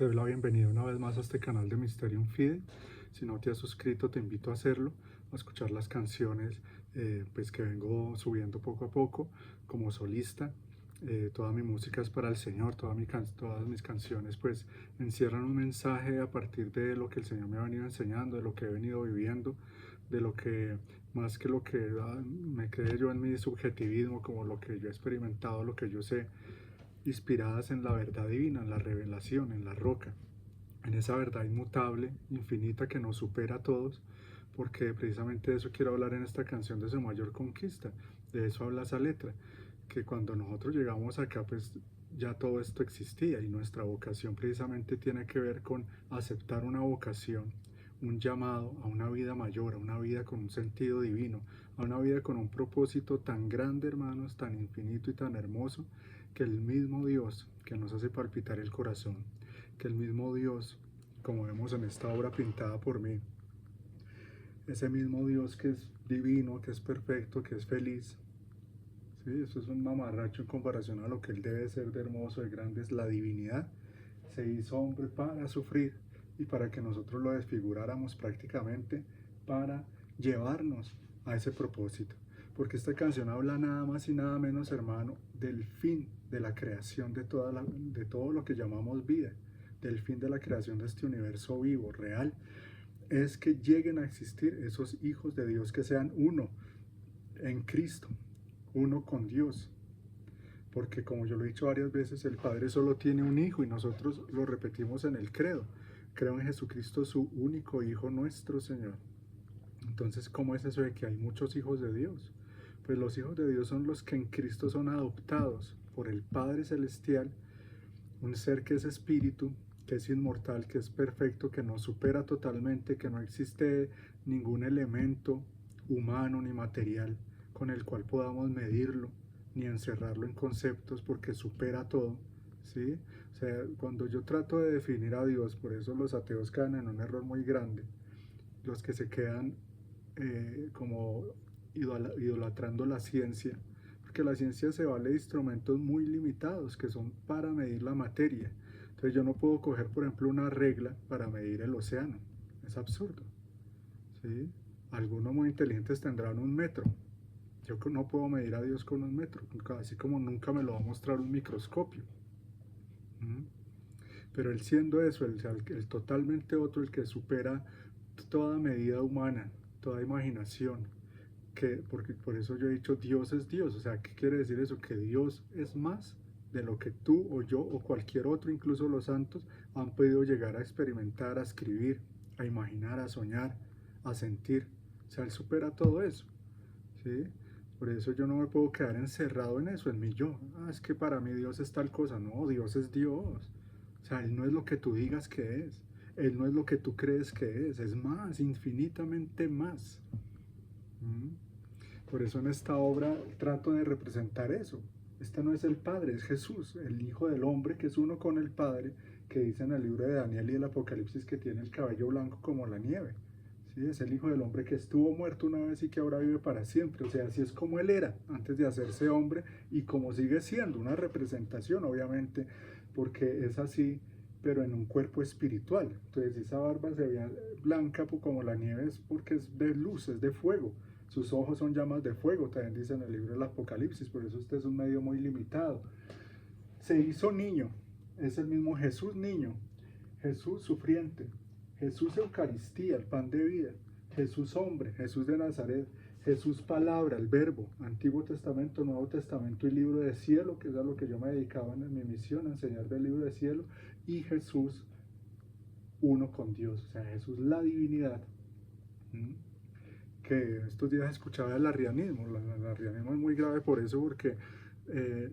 Te doy la bienvenida una vez más a este canal de Mysterium Fide. Si no te has suscrito, te invito a hacerlo, a escuchar las canciones pues que vengo subiendo poco a poco como solista. Toda mi música es para el Señor, todas mis canciones pues encierran un mensaje a partir de lo que el Señor me ha venido enseñando, de lo que he venido viviendo, de lo que más que lo que me cree yo en mi subjetivismo, como lo que yo he experimentado, lo que yo sé, inspiradas en la verdad divina, en la revelación, en la roca, en esa verdad inmutable, infinita, que nos supera a todos, porque precisamente de eso quiero hablar en esta canción de Su Mayor Conquista. De eso habla esa letra, que cuando nosotros llegamos acá, pues ya todo esto existía, y nuestra vocación precisamente tiene que ver con aceptar una vocación, un llamado a una vida mayor, a una vida con un sentido divino, a una vida con un propósito tan grande, hermanos, tan infinito y tan hermoso, que el mismo Dios que nos hace palpitar el corazón, que el mismo Dios, como vemos en esta obra pintada por mí, ese mismo Dios que es divino, que es perfecto, que es feliz, ¿sí? Eso es un mamarracho en comparación a lo que Él debe ser de hermoso, de grande, es la divinidad. Se hizo hombre para sufrir y para que nosotros lo desfiguráramos prácticamente, para llevarnos a ese propósito. Porque esta canción habla nada más y nada menos, hermano, del fin de la creación de todo lo que llamamos vida, del fin de la creación de este universo vivo, real, es que lleguen a existir esos hijos de Dios que sean uno en Cristo, uno con Dios. Porque como yo lo he dicho varias veces, el Padre solo tiene un Hijo y nosotros lo repetimos en el credo. Creo en Jesucristo, su único Hijo, nuestro Señor. Entonces, ¿cómo es eso de que hay muchos hijos de Dios? Pues los hijos de Dios son los que en Cristo son adoptados por el Padre Celestial, un ser que es espíritu, que es inmortal, que es perfecto, que nos supera totalmente, que no existe ningún elemento humano ni material con el cual podamos medirlo ni encerrarlo en conceptos, porque supera todo, ¿sí? O sea, cuando yo trato de definir a Dios, por eso los ateos caen en un error muy grande, los que se quedan como idolatrando la ciencia, porque la ciencia se vale de instrumentos muy limitados que son para medir la materia. Entonces yo no puedo coger, por ejemplo, una regla para medir el océano, es absurdo, ¿sí? Algunos muy inteligentes tendrán un metro. Yo no puedo medir a Dios con un metro, así como nunca me lo va a mostrar un microscopio. ¿Mm? Pero Él, siendo eso, el totalmente otro, el que supera toda medida humana, toda imaginación, porque por eso yo he dicho Dios es Dios. O sea, ¿qué quiere decir eso? Que Dios es más de lo que tú o yo o cualquier otro, incluso los santos, han podido llegar a experimentar, a escribir, a imaginar, a soñar, a sentir. O sea, Él supera todo eso, ¿sí? Por eso yo no me puedo quedar encerrado en eso, en mi yo. Es que para mí Dios es tal cosa. No, Dios es Dios. O sea, Él no es lo que tú digas que es. Él no es lo que tú crees que es más, infinitamente más. ¿Mm? Por eso en esta obra trato de representar eso. Este no es el Padre, es Jesús, el Hijo del Hombre, que es uno con el Padre, que dice en el libro de Daniel y el Apocalipsis que tiene el cabello blanco como la nieve. ¿Sí? Es el Hijo del Hombre que estuvo muerto una vez y que ahora vive para siempre. O sea, así es como Él era antes de hacerse hombre y como sigue siendo una representación, obviamente, porque es así, pero en un cuerpo espiritual. Entonces esa barba se veía blanca como la nieve, es porque es de luz, es de fuego. Sus ojos son llamas de fuego, también dice en el libro del Apocalipsis, por eso este es un medio muy limitado. Se hizo niño, es el mismo Jesús niño, Jesús sufriente, Jesús Eucaristía, el pan de vida, Jesús hombre, Jesús de Nazaret, Jesús palabra, el verbo, Antiguo Testamento, Nuevo Testamento y libro de cielo, que es a lo que yo me dedicaba en mi misión, a enseñar del libro de cielo, y Jesús uno con Dios, o sea, Jesús la divinidad. Que estos días escuchaba el arrianismo. El arrianismo es muy grave por eso, porque eh,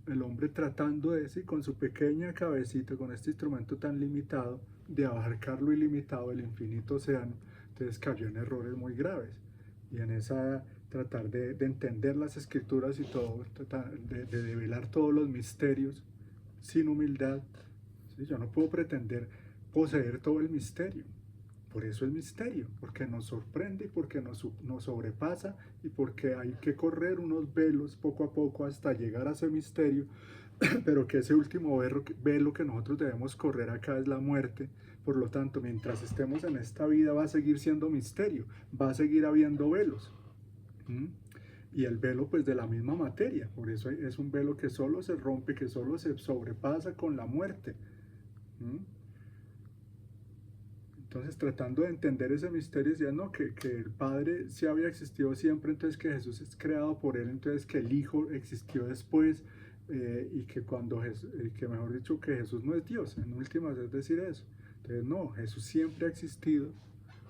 el hombre tratando de sí, con su pequeña cabecita, con este instrumento tan limitado, de abarcar lo ilimitado, el infinito océano, entonces cayó en errores muy graves. Y en esa tratar de entender las escrituras y todo, tratar de develar todos los misterios sin humildad. ¿Sí? Yo no puedo pretender poseer todo el misterio. Por eso el misterio, porque nos sorprende y porque nos sobrepasa y porque hay que correr unos velos poco a poco hasta llegar a ese misterio, pero que ese último velo que nosotros debemos correr acá es la muerte. Por lo tanto, mientras estemos en esta vida va a seguir siendo misterio, va a seguir habiendo velos. ¿Mm? Y el velo pues de la misma materia, por eso es un velo que solo se rompe, que solo se sobrepasa con la muerte. ¿Mm? Entonces, tratando de entender ese misterio, decía, no, que el Padre sí había existido siempre, entonces que Jesús es creado por él, entonces que el Hijo existió después, y que que mejor dicho, que Jesús no es Dios, en últimas es decir eso. Entonces, no, Jesús siempre ha existido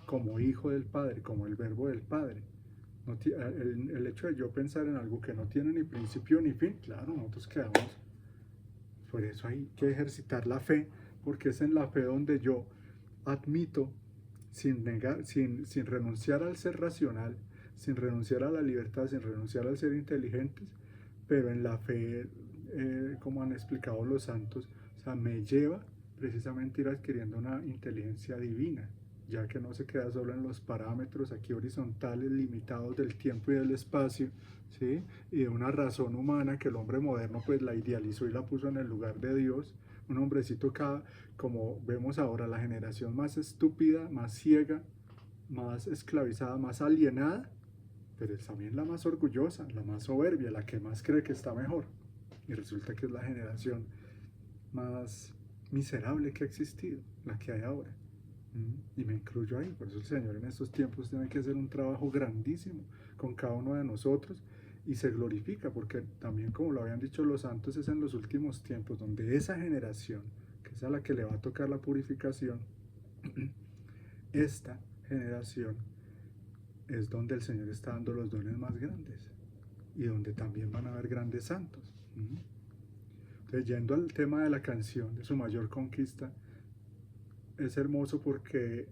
como Hijo del Padre, como el Verbo del Padre. No el hecho de yo pensar en algo que no tiene ni principio ni fin, claro, nosotros quedamos. Por eso hay que ejercitar la fe, porque es en la fe donde yo admito, sin renunciar al ser racional, sin renunciar a la libertad, sin renunciar al ser inteligentes, pero en la fe, como han explicado los santos, o sea, me lleva precisamente a ir adquiriendo una inteligencia divina, ya que no se queda solo en los parámetros aquí horizontales limitados del tiempo y del espacio, ¿sí? Y de una razón humana que el hombre moderno pues la idealizó y la puso en el lugar de Dios, un hombrecito como vemos ahora, la generación más estúpida, más ciega, más esclavizada, más alienada, pero es también la más orgullosa, la más soberbia, la que más cree que está mejor. Y resulta que es la generación más miserable que ha existido, la que hay ahora. Y me incluyo ahí, por eso el Señor en estos tiempos tiene que hacer un trabajo grandísimo con cada uno de nosotros y se glorifica, porque también como lo habían dicho los santos, es en los últimos tiempos donde esa generación, que es a la que le va a tocar la purificación, esta generación es donde el Señor está dando los dones más grandes y donde también van a haber grandes santos. Entonces, yendo al tema de la canción, de su mayor conquista, es hermoso porque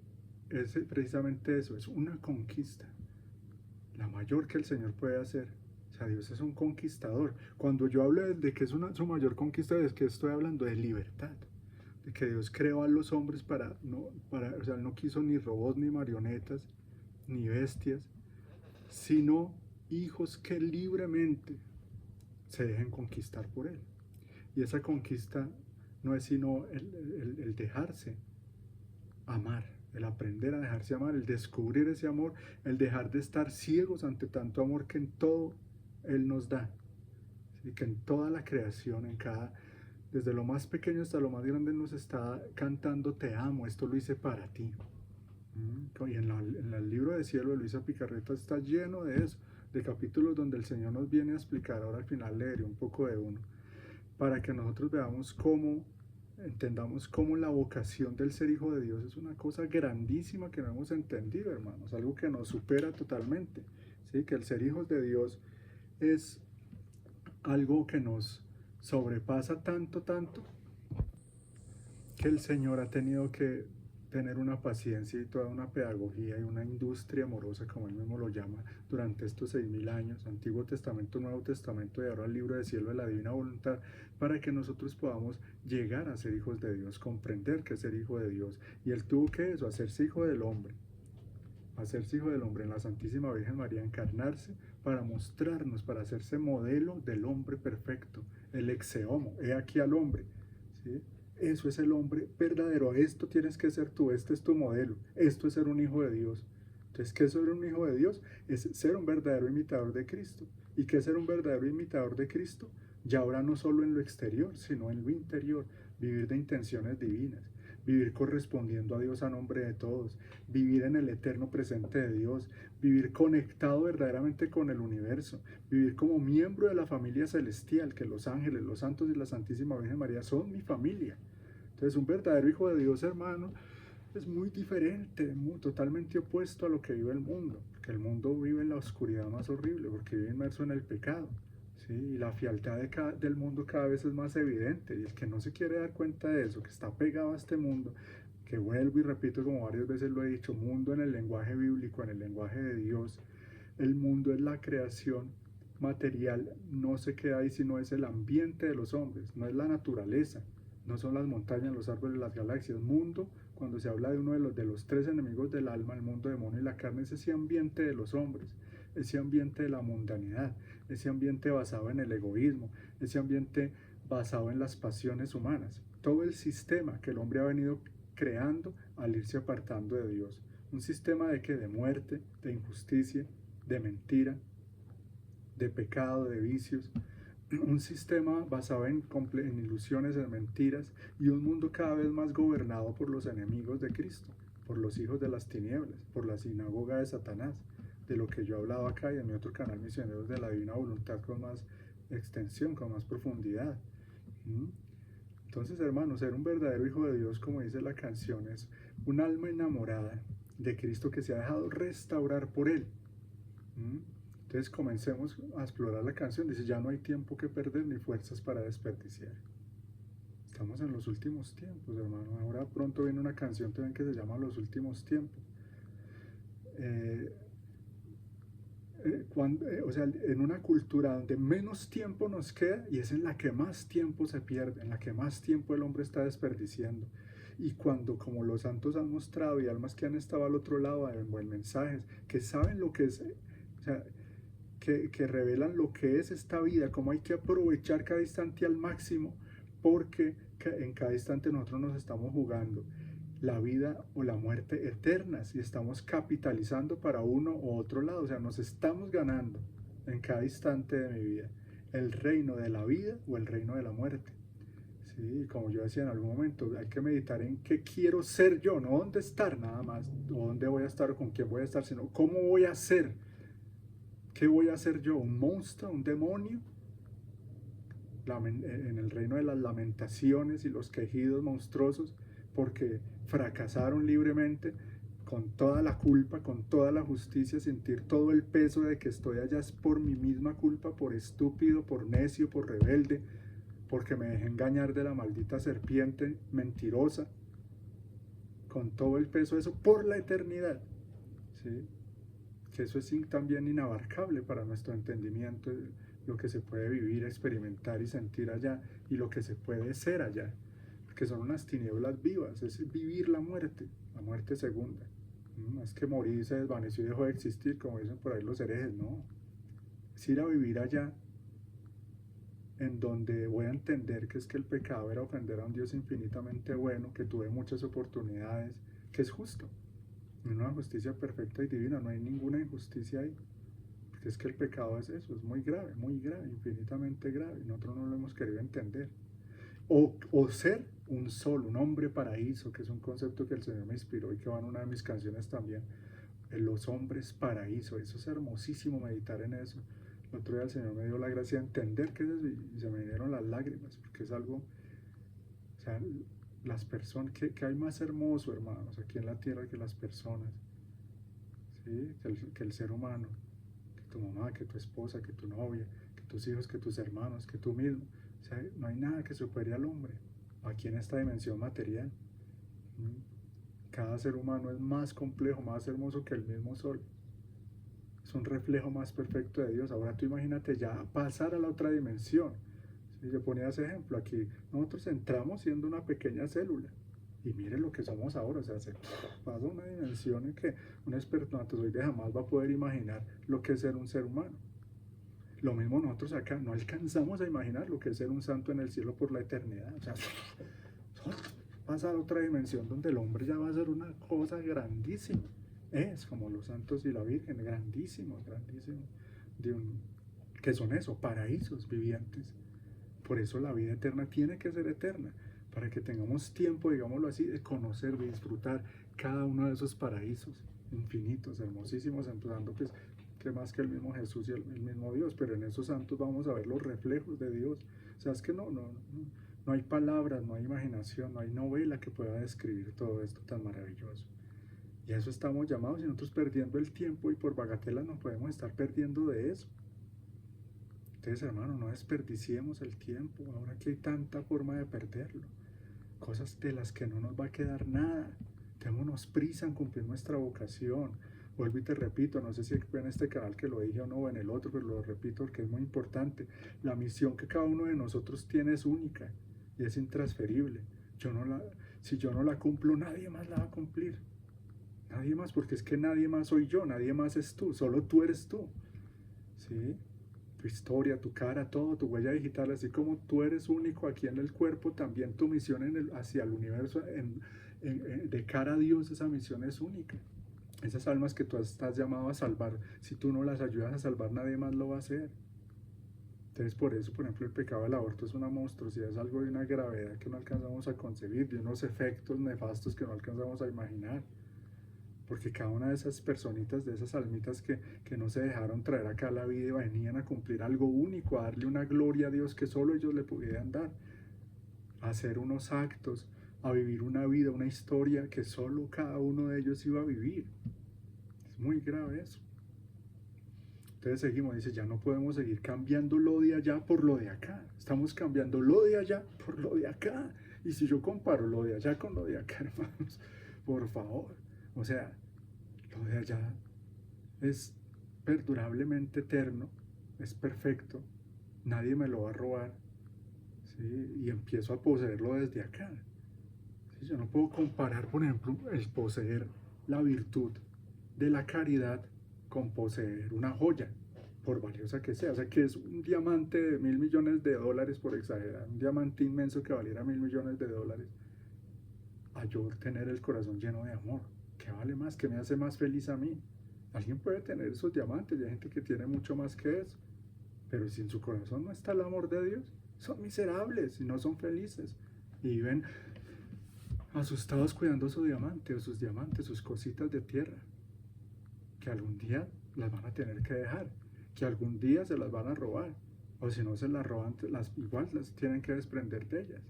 es precisamente eso, es una conquista, la mayor que el Señor puede hacer. O sea, Dios es un conquistador. Cuando yo hablo de que es su mayor conquista, es que estoy hablando de libertad, de que Dios creó a los hombres o sea, no quiso ni robots, ni marionetas, ni bestias, sino hijos que libremente se dejen conquistar por Él. Y esa conquista no es sino el dejarse amar, el aprender a dejarse amar, el descubrir ese amor, el dejar de estar ciegos ante tanto amor que en todo Él nos da. ¿Sí? Que en toda la creación, desde lo más pequeño hasta lo más grande, nos está cantando te amo, esto lo hice para ti. Y en el libro de Cielo de Luisa Picarreta está lleno de eso, de capítulos donde el Señor nos viene a explicar. Ahora al final leeré un poco de uno, para que nosotros veamos entendamos cómo la vocación del ser hijo de Dios es una cosa grandísima que no hemos entendido, hermanos, algo que nos supera totalmente, ¿sí? Que el ser hijos de Dios es algo que nos sobrepasa tanto, tanto, que el Señor ha tenido que tener una paciencia y toda una pedagogía y una industria amorosa, como Él mismo lo llama, durante estos 6000 años, Antiguo Testamento, Nuevo Testamento y ahora el libro de Cielo de la Divina Voluntad, para que nosotros podamos llegar a ser hijos de Dios, comprender que es ser hijo de Dios. Y Él tuvo que eso, hacerse hijo del hombre, hacerse hijo del hombre en la Santísima Virgen María, encarnarse para mostrarnos, para hacerse modelo del hombre perfecto, el ex homo, he aquí al hombre, ¿sí? Eso es el hombre verdadero, esto tienes que ser tú, este es tu modelo, esto es ser un hijo de Dios. Entonces, ¿qué es ser un hijo de Dios? Es ser un verdadero imitador de Cristo. ¿Y qué es ser un verdadero imitador de Cristo? Ya ahora no solo en lo exterior, sino en lo interior, vivir de intenciones divinas, vivir correspondiendo a Dios a nombre de todos, vivir en el eterno presente de Dios, vivir conectado verdaderamente con el universo, vivir como miembro de la familia celestial, que los ángeles, los santos y la Santísima Virgen María son mi familia. Entonces, un verdadero hijo de Dios, hermano, es muy diferente, totalmente opuesto a lo que vive el mundo, porque el mundo vive en la oscuridad más horrible, porque vive inmerso en el pecado, ¿sí? Y la fealdad del mundo cada vez es más evidente, y el que no se quiere dar cuenta de eso, que está pegado a este mundo, que vuelvo y repito como varias veces lo he dicho, mundo en el lenguaje bíblico, en el lenguaje de Dios, el mundo es la creación material, no se queda ahí, sino es el ambiente de los hombres, no es la naturaleza, no son las montañas, los árboles, las galaxias. Mundo, cuando se habla de uno de los tres enemigos del alma, el mundo, demonio y la carne, es ese ambiente de los hombres, ese ambiente de la mundanidad, ese ambiente basado en el egoísmo, ese ambiente basado en las pasiones humanas. Todo el sistema que el hombre ha venido creando al irse apartando de Dios. Un sistema de que de muerte, de injusticia, de mentira, de pecado, de vicios. Un sistema basado en ilusiones, en mentiras, y un mundo cada vez más gobernado por los enemigos de Cristo, por los hijos de las tinieblas, por la sinagoga de Satanás, de lo que yo he hablado acá y en mi otro canal Misioneros de la Divina Voluntad con más extensión, con más profundidad. Entonces, hermanos, ser un verdadero hijo de Dios, como dice la canción, es un alma enamorada de Cristo que se ha dejado restaurar por Él. Entonces comencemos a explorar la canción. Dice, ya no hay tiempo que perder ni fuerzas para desperdiciar. Estamos en los últimos tiempos, hermano. Ahora pronto viene una canción también que se llama Los últimos tiempos. O sea, en una cultura donde menos tiempo nos queda y es en la que más tiempo se pierde, en la que más tiempo el hombre está desperdiciando. Y cuando, como los santos han mostrado y almas que han estado al otro lado en mensajes, que saben lo que es, o sea, que revelan lo que es esta vida, cómo hay que aprovechar cada instante al máximo, porque en cada instante nosotros nos estamos jugando la vida o la muerte eternas y estamos capitalizando para uno u otro lado, o sea, nos estamos ganando en cada instante de mi vida el reino de la vida o el reino de la muerte. Sí, como yo decía en algún momento, hay que meditar en qué quiero ser yo, no dónde estar nada más, o dónde voy a estar o con quién voy a estar, sino cómo voy a ser. ¿Qué voy a ser yo? ¿Un monstruo? ¿Un demonio? En el reino de las lamentaciones y los quejidos monstruosos porque fracasaron libremente, con toda la culpa, con toda la justicia, sentir todo el peso de que estoy allá es por mi misma culpa, por estúpido, por necio, por rebelde, porque me dejé engañar de la maldita serpiente mentirosa, con todo el peso de eso por la eternidad, ¿sí? Que eso es también inabarcable para nuestro entendimiento, lo que se puede vivir, experimentar y sentir allá, y lo que se puede ser allá, que son unas tinieblas vivas, es vivir la muerte segunda. No es que morir, se desvaneció y dejó de existir, como dicen por ahí los herejes, no. Es ir a vivir allá, en donde voy a entender que es que el pecado era ofender a un Dios infinitamente bueno, que tuve muchas oportunidades, que es justo. En una justicia perfecta y divina, no hay ninguna injusticia ahí. Porque es que el pecado es eso, es muy grave, infinitamente grave. Y nosotros no lo hemos querido entender. O ser un sol, un hombre paraíso, que es un concepto que el Señor me inspiró y que va en una de mis canciones también. Los hombres paraíso, eso es hermosísimo meditar en eso. El otro día el Señor me dio la gracia de entender que es eso y se me vinieron las lágrimas, porque es algo, o sea, las personas, que hay más hermoso, hermanos, aquí en la tierra que las personas, ¿sí? Que el ser humano, que tu mamá, que tu esposa, que tu novia, que tus hijos, que tus hermanos, que tú mismo. O sea, no hay nada que supere al hombre aquí en esta dimensión material. Cada ser humano es más complejo, más hermoso que el mismo sol. Es un reflejo más perfecto de Dios. Ahora tú imagínate ya pasar a la otra dimensión. ¿Sí? Yo ponía ese ejemplo aquí. Nosotros entramos siendo una pequeña célula. Y miren lo que somos ahora. O sea, se pasa una dimensión en que un espermatozoide jamás va a poder imaginar lo que es ser un ser humano. Lo mismo nosotros acá, no alcanzamos a imaginar lo que es ser un santo en el cielo por la eternidad. O sea, pasa a otra dimensión donde el hombre ya va a ser una cosa grandísima. Es como los santos y la Virgen, grandísimos, que son eso, paraísos vivientes. Por eso la vida eterna tiene que ser eterna, para que tengamos tiempo, digámoslo así, de conocer, de disfrutar cada uno de esos paraísos infinitos, hermosísimos, empezando pues que más que el mismo Jesús y el mismo Dios, pero en esos santos vamos a ver los reflejos de Dios. O sea, es que no hay palabras, no hay imaginación, no hay novela que pueda describir todo esto tan maravilloso. Y a eso estamos llamados y nosotros perdiendo el tiempo y por bagatelas nos podemos estar perdiendo de eso. Entonces, hermano, no desperdiciemos el tiempo, ahora que hay tanta forma de perderlo. Cosas de las que no nos va a quedar nada. Démonos prisa en cumplir nuestra vocación. Vuelvo y te repito, no sé si fue en este canal que lo dije o no, o en el otro, pero lo repito porque es muy importante. La misión que cada uno de nosotros tiene es única y es intransferible. Si yo no la cumplo, nadie más la va a cumplir. Nadie más, porque es que nadie más soy yo, nadie más es tú, solo tú eres tú. ¿Sí? Tu historia, tu cara, todo, tu huella digital, así como tú eres único aquí en el cuerpo, también tu misión hacia el universo, de cara a Dios, esa misión es única. Esas almas que tú estás llamado a salvar, si tú no las ayudas a salvar, nadie más lo va a hacer. Entonces, por eso, por ejemplo, el pecado del aborto es una monstruosidad, es algo de una gravedad que no alcanzamos a concebir, de unos efectos nefastos que no alcanzamos a imaginar. Porque cada una de esas personitas, de esas almitas que no se dejaron traer acá a la vida y venían a cumplir algo único, a darle una gloria a Dios que solo ellos le pudieran dar, a hacer unos actos, a vivir una vida, una historia que solo cada uno de ellos iba a vivir. Es muy grave eso. Entonces seguimos, dice, ya no podemos seguir cambiando lo de allá por lo de acá. Estamos cambiando lo de allá por lo de acá. Y si yo comparo lo de allá con lo de acá, hermanos, por favor. O sea, lo de allá es perdurablemente eterno, es perfecto, nadie me lo va a robar, ¿sí? Y empiezo a poseerlo desde acá. ¿Sí? Yo no puedo comparar, por ejemplo, el poseer la virtud de la caridad con poseer una joya, por valiosa que sea. O sea, que es un diamante de $1.000.000.000, por exagerar, un diamante inmenso que valiera $1.000.000.000, a yo tener el corazón lleno de amor. ¿Qué vale más? ¿Qué me hace más feliz a mí? Alguien puede tener esos diamantes y hay gente que tiene mucho más que eso. Pero si en su corazón no está el amor de Dios, son miserables y no son felices. Y viven asustados cuidando su diamante o sus diamantes, sus cositas de tierra, que algún día las van a tener que dejar, que algún día se las van a robar, o si no se las roban, igual las tienen que desprender de ellas.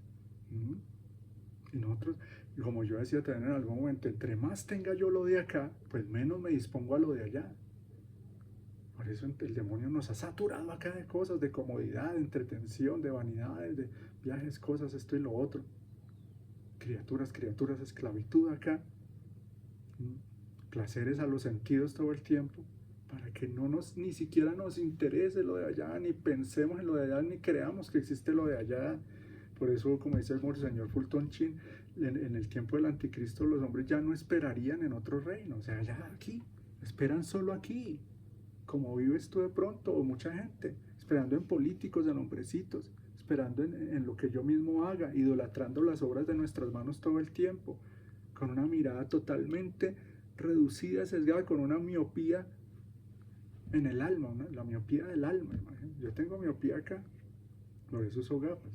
Y nosotros, y como yo decía también en algún momento, entre más tenga yo lo de acá, pues menos me dispongo a lo de allá. Por eso el demonio nos ha saturado acá de cosas, de comodidad, de entretención, de vanidades, de viajes, cosas, esto y lo otro. Criaturas, esclavitud acá. Placeres a los sentidos todo el tiempo, para que ni siquiera nos interese lo de allá, ni pensemos en lo de allá, ni creamos que existe lo de allá. Por eso, como dice el Monseñor Fulton Sheen, en el tiempo del anticristo los hombres ya no esperarían en otro reino, o sea, ya aquí, esperan solo aquí, como vives tú de pronto, o mucha gente, esperando en políticos, en hombrecitos, esperando en lo que yo mismo haga, idolatrando las obras de nuestras manos todo el tiempo, con una mirada totalmente reducida, sesgada, con una miopía en el alma, ¿no? La miopía del alma. Imagínate. Yo tengo miopía acá, por eso uso gafas.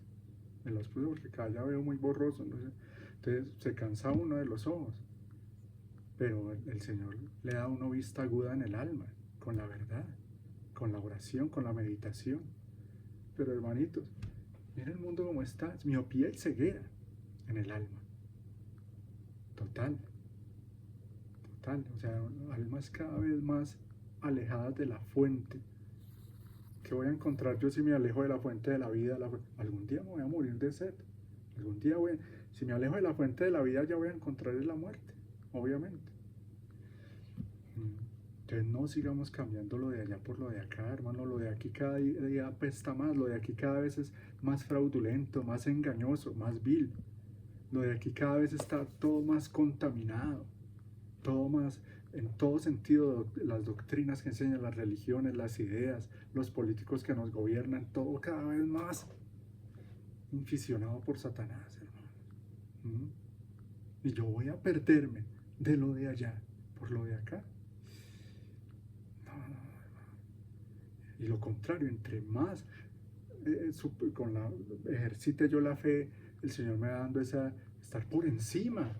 Me las puse porque cada ya veo muy borroso, no sé. Entonces se cansa uno de los ojos. Pero el Señor le da a uno vista aguda en el alma, con la verdad, con la oración, con la meditación. Pero hermanitos, mira el mundo como está, es miopía y ceguera en el alma. Total. O sea, almas cada vez más alejadas de la fuente. ¿Qué voy a encontrar yo si me alejo de la fuente de la vida? Algún día me voy a morir de sed. Algún día si me alejo de la fuente de la vida, ya voy a encontrar la muerte, obviamente. Entonces no sigamos cambiando lo de allá por lo de acá, hermano. Lo de aquí cada día apesta más, lo de aquí cada vez es más fraudulento, más engañoso, más vil. Lo de aquí cada vez está todo más contaminado, todo más, en todo sentido, las doctrinas que enseñan, las religiones, las ideas, los políticos que nos gobiernan, todo cada vez más inficionado por Satanás, hermano. Y yo voy a perderme de lo de allá por lo de acá. No. Y lo contrario, entre más ejercite yo la fe, el Señor me va dando estar por encima,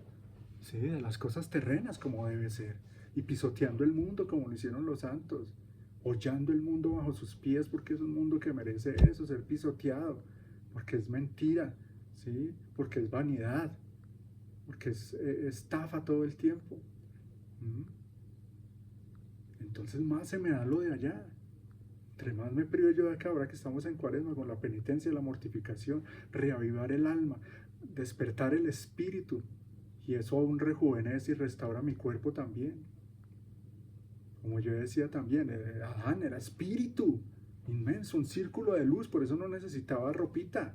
¿sí?, de las cosas terrenas como debe ser, y pisoteando el mundo como lo hicieron los santos, hollando el mundo bajo sus pies, porque es un mundo que merece eso, ser pisoteado, porque es mentira, ¿sí?, porque es vanidad, porque es estafa todo el tiempo. Entonces más se me da lo de allá. Entre más me privo yo de acá, ahora que estamos en Cuaresma, con la penitencia y la mortificación, reavivar el alma, despertar el espíritu, y eso aún rejuvenece y restaura mi cuerpo también. Como yo decía también, Adán era espíritu inmenso, un círculo de luz, por eso no necesitaba ropita,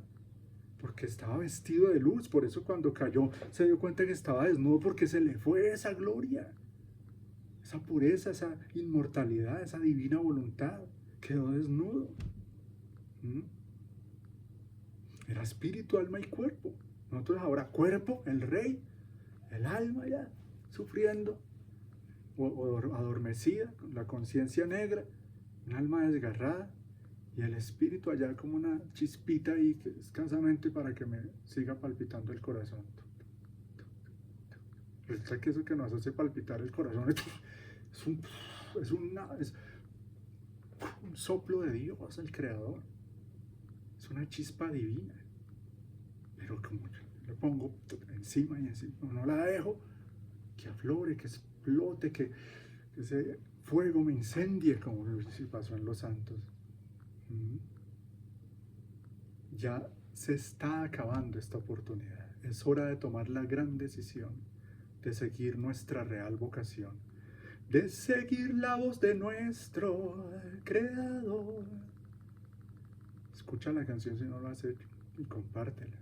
porque estaba vestido de luz. Por eso cuando cayó se dio cuenta que estaba desnudo, porque se le fue esa gloria, esa pureza, esa inmortalidad, esa divina voluntad. quedó desnudo. Era espíritu, alma y cuerpo. Nosotros ahora cuerpo, el rey, el alma ya sufriendo, o adormecida, con la conciencia negra, un alma desgarrada, y el espíritu allá como una chispita ahí que escasamente para que me siga palpitando el corazón. Resulta que eso que nos hace palpitar el corazón es un soplo de Dios, el Creador. Es una chispa divina. Pero como yo le pongo encima y encima, no la dejo que aflore, que explote, que ese fuego me incendie, como si pasó en los santos. Ya se está acabando esta oportunidad. Es hora de tomar la gran decisión de seguir nuestra real vocación, de seguir la voz de nuestro Creador. Escucha la canción si no lo has hecho y compártela.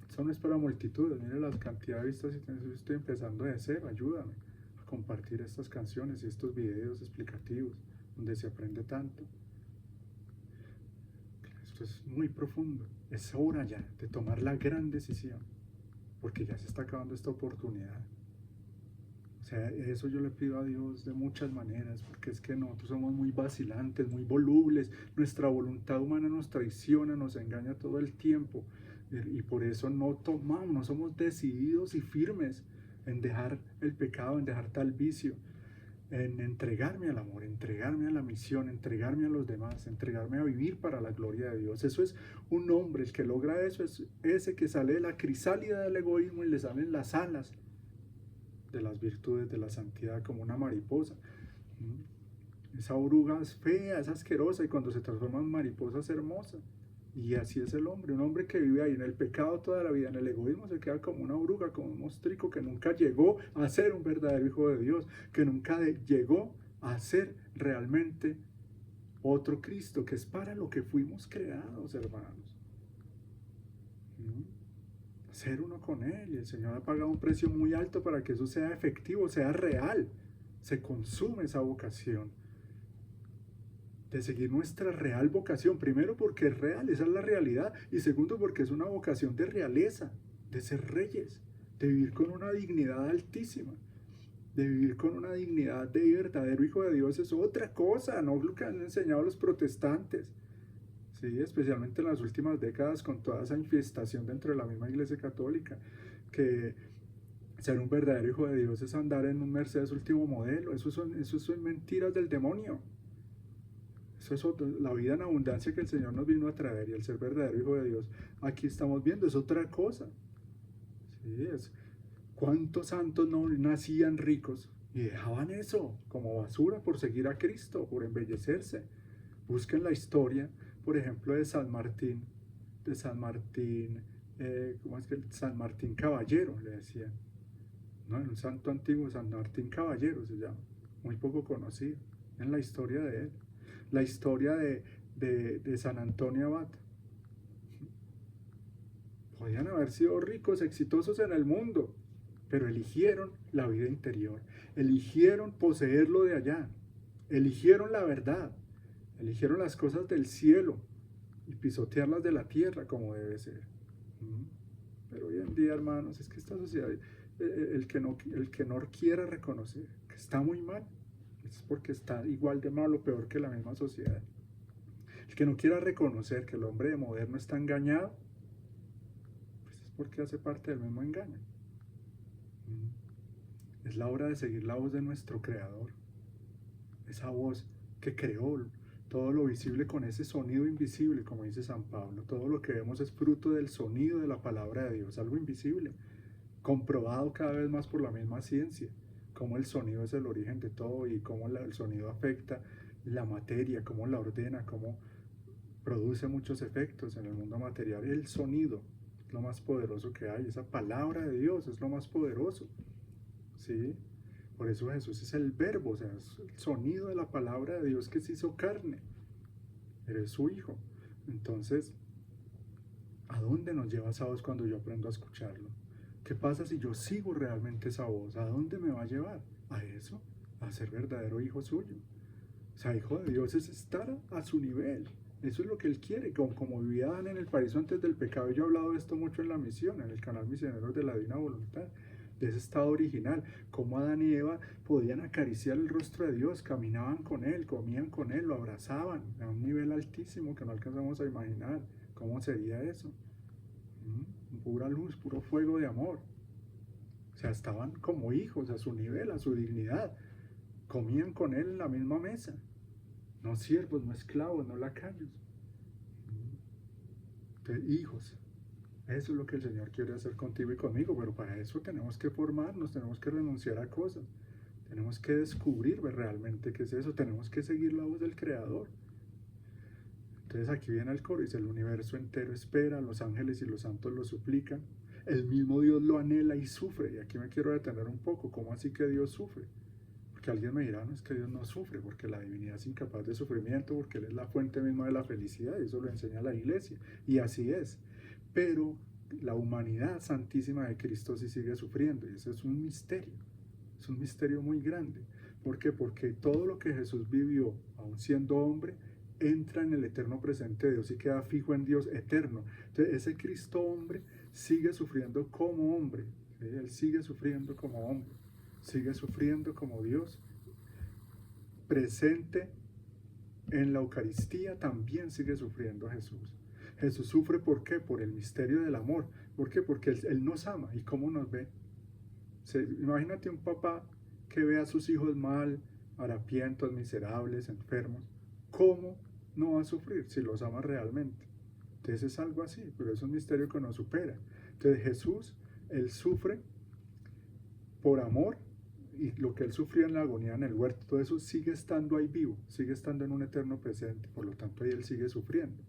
Eso no es para multitudes. Mire la cantidad de vistas y estoy empezando de cero. Ayúdame a compartir estas canciones y estos videos explicativos donde se aprende tanto. Esto es muy profundo. Es hora ya de tomar la gran decisión, porque ya se está acabando esta oportunidad. O sea, eso yo le pido a Dios de muchas maneras, porque es que nosotros somos muy vacilantes, muy volubles, nuestra voluntad humana nos traiciona, nos engaña todo el tiempo, y por eso no tomamos, no somos decididos y firmes en dejar el pecado, en dejar tal vicio, en entregarme al amor, entregarme a la misión, entregarme a los demás, entregarme a vivir para la gloria de Dios. Eso es un hombre, el que logra eso es ese que sale de la crisálida del egoísmo y le salen las alas de las virtudes de la santidad, como una mariposa. Esa oruga es fea, es asquerosa, y cuando se transforma en mariposa es hermosa. Y así es el hombre, un hombre que vive ahí en el pecado toda la vida, en el egoísmo, se queda como una oruga, como un mostrico que nunca llegó a ser un verdadero hijo de Dios, que nunca llegó a ser realmente otro Cristo, que es para lo que fuimos creados, hermanos. Ser uno con Él, y el Señor ha pagado un precio muy alto para que eso sea efectivo, sea real, se consume esa vocación de seguir nuestra real vocación, primero porque es real, esa es la realidad, y segundo porque es una vocación de realeza, de ser reyes, de vivir con una dignidad altísima, de vivir con una dignidad de verdadero hijo de Dios. Es otra cosa, no lo que han enseñado los protestantes. Sí, especialmente en las últimas décadas, con toda esa infestación dentro de la misma Iglesia Católica, que ser un verdadero hijo de Dios es andar en un Mercedes último modelo. Eso son mentiras del demonio. Eso es la vida en abundancia que el Señor nos vino a traer, y el ser verdadero hijo de Dios, aquí estamos viendo, es otra cosa. Sí, ¿cuántos santos no nacían ricos y dejaban eso como basura por seguir a Cristo, por embellecerse? Busquen la historia, por ejemplo, de San Martín, ¿cómo es que? San Martín Caballero, le decían. No, un santo antiguo, San Martín Caballero se llama, muy poco conocido. En la historia de él, la historia de San Antonio Abad. Podían haber sido ricos, exitosos en el mundo, pero eligieron la vida interior, eligieron poseer lo de allá, eligieron la verdad, eligieron las cosas del cielo y pisotearlas de la tierra como debe ser. Pero hoy en día, hermanos, es que esta sociedad, el que no quiera reconocer que está muy mal, es porque está igual de mal o peor que la misma sociedad. El que no quiera reconocer que el hombre moderno está engañado, pues es porque hace parte del mismo engaño. Es la hora de seguir la voz de nuestro Creador, esa voz que creó todo lo visible con ese sonido invisible, como dice San Pablo. Todo lo que vemos es fruto del sonido de la palabra de Dios, algo invisible, comprobado cada vez más por la misma ciencia, cómo el sonido es el origen de todo y cómo el sonido afecta la materia, cómo la ordena, cómo produce muchos efectos en el mundo material. El sonido es lo más poderoso que hay, esa palabra de Dios es lo más poderoso, ¿sí? Por eso Jesús es el verbo, o sea, es el sonido de la palabra de Dios que se hizo carne. Eres su hijo. Entonces, ¿a dónde nos lleva esa voz cuando yo aprendo a escucharlo? ¿Qué pasa si yo sigo realmente esa voz? ¿A dónde me va a llevar? A eso, a ser verdadero hijo suyo. sea, hijo de Dios es estar a su nivel. Eso es lo que Él quiere, como vivía Adán en el paraíso antes del pecado. Yo he hablado de esto mucho en la misión, en el canal Misioneros de la Divina Voluntad, de ese estado original, cómo Adán y Eva podían acariciar el rostro de Dios, caminaban con Él, comían con Él, lo abrazaban a un nivel altísimo que no alcanzamos a imaginar. ¿Cómo sería eso? Pura luz, puro fuego de amor. O sea, estaban como hijos a su nivel, a su dignidad. Comían con Él en la misma mesa. No siervos, no esclavos, no lacayos. Entonces, hijos. Eso es lo que el Señor quiere hacer contigo y conmigo, pero para eso tenemos que formarnos, tenemos que renunciar a cosas, tenemos que descubrir realmente qué es eso, tenemos que seguir la voz del Creador. Entonces aquí viene el coro, dice: el universo entero espera, los ángeles y los santos lo suplican, el mismo Dios lo anhela y sufre. Y aquí me quiero detener un poco. ¿Cómo así que Dios sufre? Porque alguien me dirá: no, es que Dios no sufre, porque la divinidad es incapaz de sufrimiento, porque Él es la fuente misma de la felicidad, y eso lo enseña la iglesia, y así es. Pero la humanidad santísima de Cristo sí sigue sufriendo, y eso es un misterio muy grande. ¿Por qué? Porque todo lo que Jesús vivió, aun siendo hombre, entra en el eterno presente de Dios y queda fijo en Dios eterno. Entonces ese Cristo hombre sigue sufriendo como hombre, ¿sí? Él sigue sufriendo como hombre, sigue sufriendo como Dios. Presente en la Eucaristía también sigue sufriendo Jesús. Jesús sufre, ¿por qué? Por el misterio del amor. ¿Por qué? Porque Él nos ama. ¿Y cómo nos ve? Imagínate un papá que ve a sus hijos mal, harapientos, miserables, enfermos. ¿Cómo no va a sufrir si los ama realmente? Entonces es algo así, pero es un misterio que nos supera. Entonces Jesús, Él sufre por amor, y lo que Él sufrió en la agonía en el huerto, todo eso sigue estando ahí vivo, sigue estando en un eterno presente, por lo tanto ahí Él sigue sufriendo.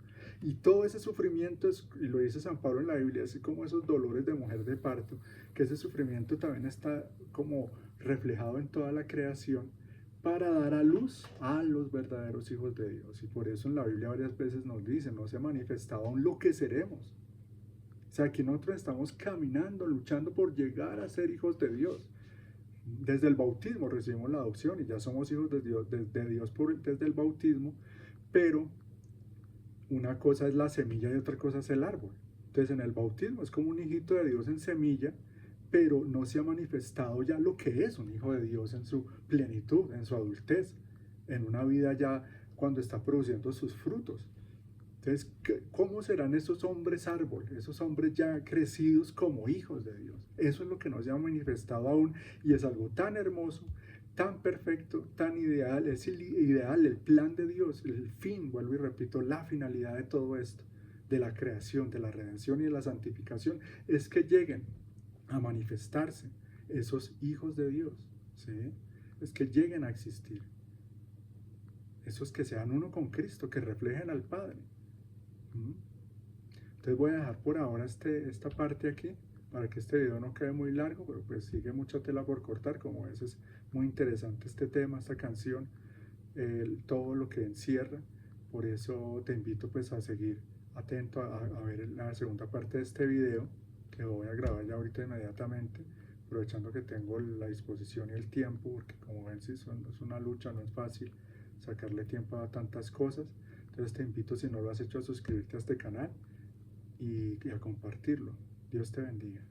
Y todo ese sufrimiento, y lo dice San Pablo en la Biblia, así como esos dolores de mujer de parto, que ese sufrimiento también está como reflejado en toda la creación, para dar a luz a los verdaderos hijos de Dios. Y por eso en la Biblia varias veces nos dice: no se ha manifestado aún lo que seremos. O sea, aquí nosotros estamos caminando, luchando por llegar a ser hijos de Dios. Desde el bautismo recibimos la adopción y ya somos hijos de Dios, desde el bautismo, pero una cosa es la semilla y otra cosa es el árbol. Entonces en el bautismo es como un hijito de Dios en semilla, pero no se ha manifestado ya lo que es un hijo de Dios en su plenitud, en su adultez, en una vida ya cuando está produciendo sus frutos. Entonces, ¿cómo serán esos hombres árbol, esos hombres ya crecidos como hijos de Dios? Eso es lo que no se ha manifestado aún, y es algo tan hermoso, tan perfecto, tan ideal. Es el ideal, el plan de Dios, el fin, vuelvo y repito, la finalidad de todo esto, de la creación, de la redención y de la santificación, es que lleguen a manifestarse esos hijos de Dios, ¿sí? Es que lleguen a existir, esos que sean uno con Cristo, que reflejen al Padre. Entonces voy a dejar por ahora esta parte aquí, para que este video no quede muy largo, pero pues sigue mucha tela por cortar. Como ves, es muy interesante este tema, esta canción, todo lo que encierra. Por eso te invito pues a seguir atento a ver la segunda parte de este video, que voy a grabar ya ahorita inmediatamente, aprovechando que tengo la disposición y el tiempo, porque como ven, si es una lucha, no es fácil sacarle tiempo a tantas cosas. Entonces te invito, si no lo has hecho, a suscribirte a este canal y a compartirlo. Dios te bendiga.